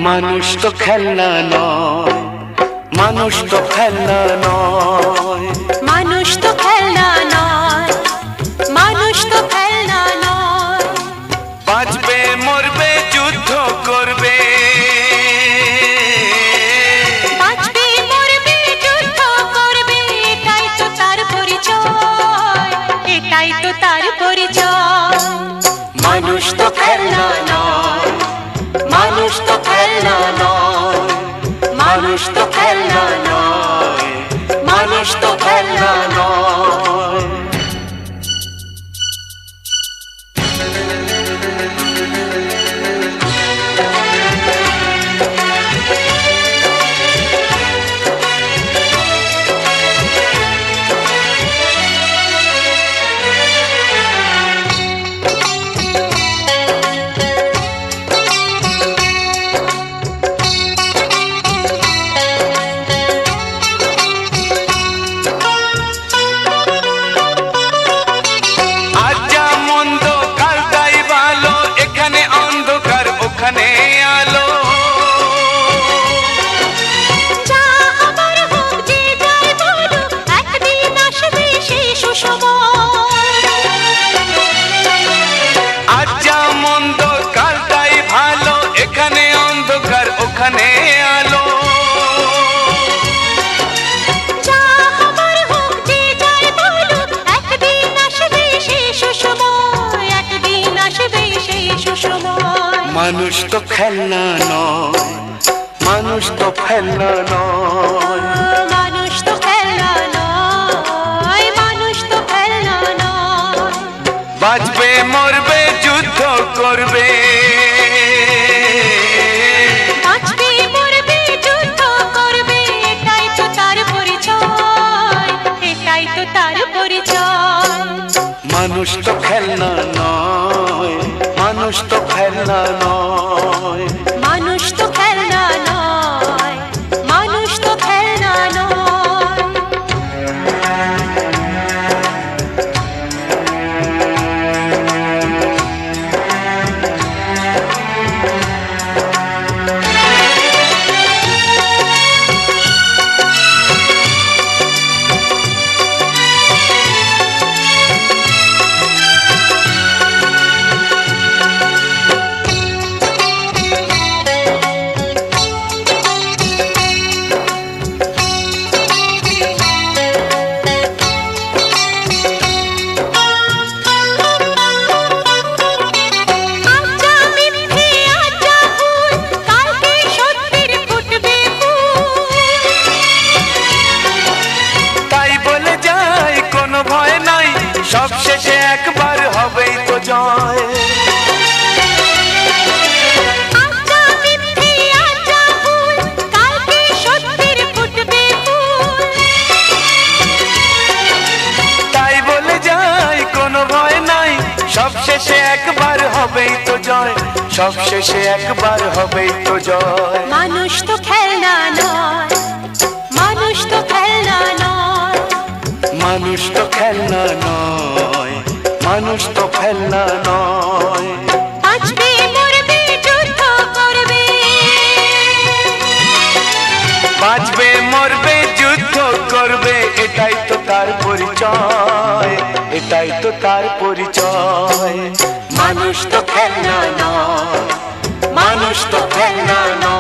মানুষ তো খেলনা নয়, মানুষ তো খেলনা নয়, মানুষ তো খেলনা নয়, মানুষ তো খেলনা নয়। বাঁচবে মরবে যুদ্ধ করবে, বাঁচবে মরবে যুদ্ধ করবে, এটাই তো তার পরিচয়, এটাই তো তার পরিচয়। মানুষ তো খেলনা নয়, মানুষ তো খেলনা নয়, মানুষ তো খেলনা নয়, মানুষ তো খেলনা নয়। ওখানে আলো যা আমার হোক যে যাই বলুক, একদিন আসবে সেই সুসময়। আজ যা মন্দ কাল তাই ভালো, এখানে অন্ধকার ওখানে আলো। যা আমার হোক যে যাই বলুক, একদিন আসবে সেই সুসময়, একদিন আসবে সেই সুসময়। মানুষ তো খেলনা নয়, মানুষ তো খেলনা নয়, মানুষ তো খেলনা নয়, মানুষ তো খেলনা নয়। বাঁচবে মরবে যুদ্ধ করবে, বাঁচবে মরবে যুদ্ধ করবে, এটাই তো তার পরিচয়, এটাই তো তার পরিচয়। মানুষ তো খেলনা নয়, মানুষ তো খেলনা নয়, মানুষ তো খেলনা নয়, মানুষ তো খেলনা নয়। সব শেষে একবার হবেই তো জয়। তাই বলে যাই কোনো ভয় নাই, সব শেষে একবার হবেই তো জয়, সব শেষে একবার হবেই তো জয়। মানুষ তো খেলনা নয়, মানুষ তো খেলনা নয়, মানুষ তো খেলনা নয়, মানুষ তো খেলনা নয়। বাঁচবে মরবে যুদ্ধ করবে, বাঁচবে মরবে যুদ্ধ করবে, এটাই তো তার পরিচয়, এটাই তো তার পরিচয়। মানুষ তো খেলনা নয়, মানুষ তো খেলনা নয়।